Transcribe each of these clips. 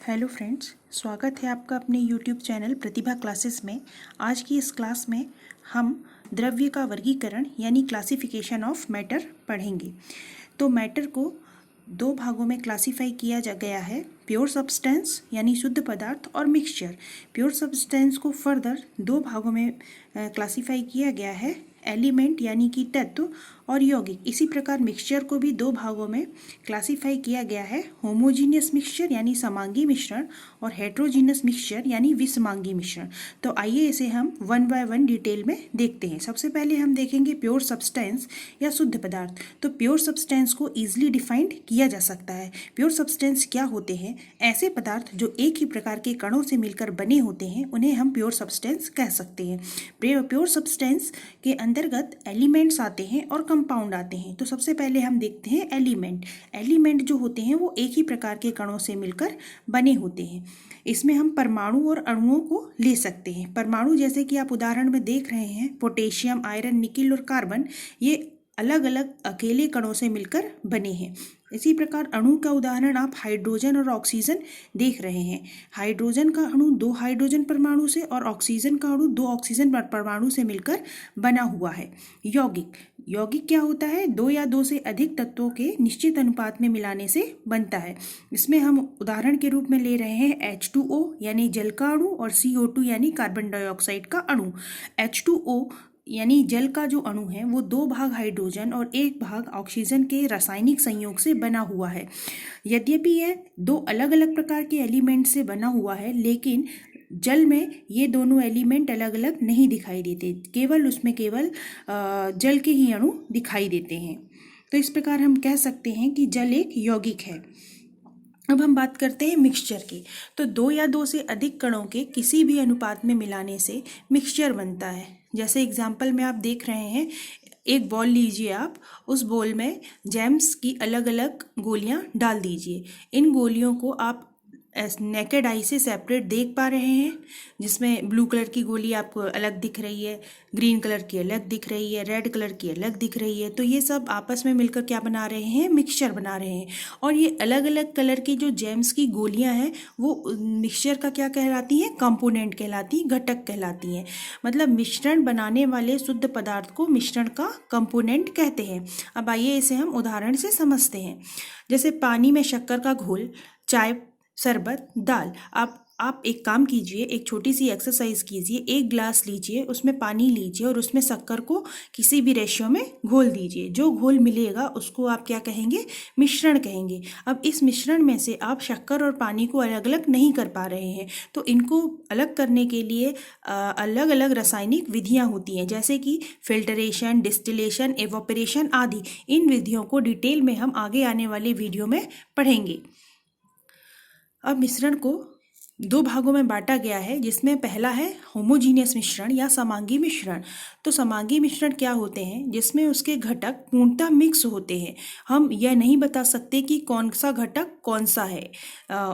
Hello friends, स्वागत है आपका अपने यूट्यूब चैनल प्रतिभा क्लासेस में। आज की इस क्लास में हम द्रव्य का वर्गीकरण यानी क्लासिफिकेशन ऑफ मैटर पढ़ेंगे। तो मैटर को दो भागों में क्लासिफाई किया गया है, प्योर सब्सटेंस यानी शुद्ध पदार्थ और मिक्सचर। प्योर सब्सटेंस को फर्दर दो भागों में क्लासिफाई किया गया है, एलिमेंट यानी कि तत्व और यौगिक। इसी प्रकार मिक्सचर को भी दो भागों में क्लासिफाई किया गया है, होमोजीनियस मिक्सचर यानी समांगी मिश्रण और हेट्रोजीनियस मिक्सचर यानी विषमांगी मिश्रण। तो आइए इसे हम वन बाय वन डिटेल में देखते हैं। सबसे पहले हम देखेंगे प्योर सब्सटेंस या शुद्ध पदार्थ। तो प्योर सब्सटेंस को ईजिली डिफाइंड किया जा सकता है। प्योर सब्सटेंस क्या होते हैं? ऐसे पदार्थ जो एक ही प्रकार के कणों से मिलकर बने होते हैं, उन्हें हम प्योर सब्सटेंस कह सकते हैं। प्योर सब्सटेंस के अंतर्गत एलिमेंट्स आते हैं और कंपाउंड आते हैं। तो सबसे पहले हम देखते हैं एलिमेंट। एलिमेंट जो होते हैं वो एक ही प्रकार के कणों से मिलकर बने होते हैं। इसमें हम परमाणु और अणुओं को ले सकते हैं। परमाणु जैसे कि आप उदाहरण में देख रहे हैं, पोटेशियम, आयरन, निकिल और कार्बन, ये अलग अलग अकेले कणों से मिलकर बने हैं। इसी प्रकार अणु का उदाहरण आप हाइड्रोजन और ऑक्सीजन देख रहे हैं। हाइड्रोजन का अणु दो हाइड्रोजन परमाणु से और ऑक्सीजन का अणु दो ऑक्सीजन परमाणु से मिलकर बना हुआ है। यौगिक क्या होता है? दो या दो से अधिक तत्वों के निश्चित अनुपात में मिलाने से बनता है। इसमें हम उदाहरण के रूप में ले रहे हैं H2O यानी जल का अणु और CO2 यानी कार्बन डाइऑक्साइड का अणु। H2O यानी जल का जो अणु है वो दो भाग हाइड्रोजन और एक भाग ऑक्सीजन के रासायनिक संयोग से बना हुआ है। यद्यपि यह दो अलग अलग प्रकार के एलिमेंट से बना हुआ है, लेकिन जल में ये दोनों एलिमेंट अलग अलग नहीं दिखाई देते, केवल जल के ही अणु दिखाई देते हैं। तो इस प्रकार हम कह सकते हैं कि जल एक यौगिक है। अब हम बात करते हैं मिक्सचर की। तो दो या दो से अधिक कणों के किसी भी अनुपात में मिलाने से मिक्सचर बनता है। जैसे एग्जाम्पल में आप देख रहे हैं, एक बॉल लीजिए आप, उस बॉल में जेम्स की अलग अलग गोलियां डाल दीजिए। इन गोलियों को आप नेकेड आई से सेपरेट देख पा रहे हैं, जिसमें ब्लू कलर की गोली आपको अलग दिख रही है, ग्रीन कलर की अलग दिख रही है, रेड कलर की अलग दिख रही है। तो ये सब आपस में मिलकर क्या बना रहे हैं? मिक्सचर बना रहे हैं। और ये अलग अलग कलर की जो जेम्स की गोलियां हैं वो मिक्सचर का क्या कहलाती हैं? कंपोनेंट कहलाती, घटक कहलाती हैं। मतलब मिश्रण बनाने वाले शुद्ध पदार्थ को मिश्रण का कंपोनेंट कहते हैं। अब आइए इसे हम उदाहरण से समझते हैं। जैसे पानी में शक्कर का घोल, चाय, शरबत, दाल। आप एक काम कीजिए, एक छोटी सी एक्सरसाइज कीजिए। एक ग्लास लीजिए, उसमें पानी लीजिए और उसमें शक्कर को किसी भी रेशियो में घोल दीजिए। जो घोल मिलेगा उसको आप क्या कहेंगे? मिश्रण कहेंगे। अब इस मिश्रण में से आप शक्कर और पानी को अलग अलग नहीं कर पा रहे हैं, तो इनको अलग करने के लिए अलग अलग रासायनिक विधियां होती हैं, जैसे कि फिल्टरेशन, डिस्टिलेशन, एवोपरेशन आदि। इन विधियों को डिटेल में हम आगे आने वाले वीडियो में पढ़ेंगे। अब मिश्रण को दो भागों में बांटा गया है, जिसमें पहला है होमोजीनियस मिश्रण या समांगी मिश्रण। तो समांगी मिश्रण क्या होते हैं? जिसमें उसके घटक पूर्णतः मिक्स होते हैं। हम यह नहीं बता सकते कि कौन सा घटक कौन सा है।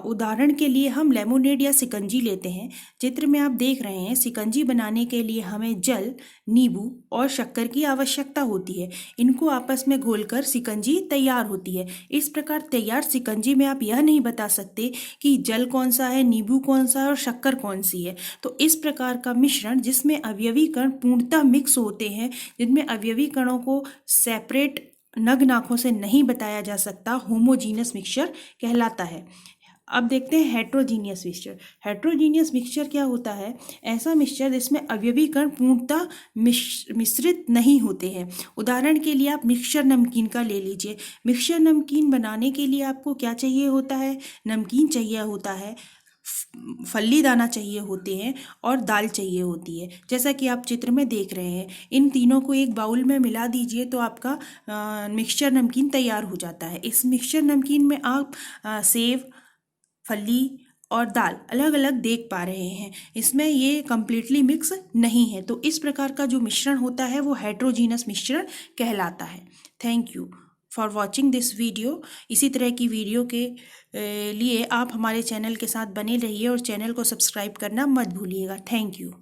उदाहरण के लिए हम लेमोनेड या शिकंजी लेते हैं। चित्र में आप देख रहे हैं, शिकंजी बनाने के लिए हमें जल, नींबू और शक्कर की आवश्यकता होती है। इनको आपस में घोलकर शिकंजी तैयार होती है। इस प्रकार तैयार शिकंजी में आप यह नहीं बता सकते कि जल कौन सा है, नींबू कौन सा है और शक्कर कौन सी है। तो इस प्रकार का मिश्रण जिसमें अवयवी कण पूर्णतः मिक्स होते हैं, जिनमें अवयवी कणों को सेपरेट नग्न आंखों से नहीं बताया जा सकता, होमोजीनियस मिक्सचर कहलाता है। अब देखते हैं हेट्रोजीनियस मिक्सचर। हेट्रोजीनियस मिक्सचर क्या होता है? ऐसा मिक्सचर जिसमें अवयवी कण पूर्णतः मिश्रित नहीं होते हैं। उदाहरण के लिए आप मिक्सचर नमकीन का ले लीजिए। मिक्सचर नमकीन बनाने के लिए आपको क्या चाहिए होता है? नमकीन चाहिए होता है, फल्ली दाना चाहिए होते हैं और दाल चाहिए होती है, जैसा कि आप चित्र में देख रहे हैं। इन तीनों को एक बाउल में मिला दीजिए तो आपका मिक्सचर नमकीन तैयार हो जाता है। इस मिक्सचर नमकीन में आप सेव, फली और दाल अलग अलग देख पा रहे हैं। इसमें ये कम्प्लीटली मिक्स नहीं है। तो इस प्रकार का जो मिश्रण होता है वो हेट्रोजीनियस मिश्रण कहलाता है। Thank you for watching this video. इसी तरह की वीडियो के लिए आप हमारे चैनल के साथ बने रहिए और चैनल को सब्सक्राइब करना मत भूलिएगा। Thank you.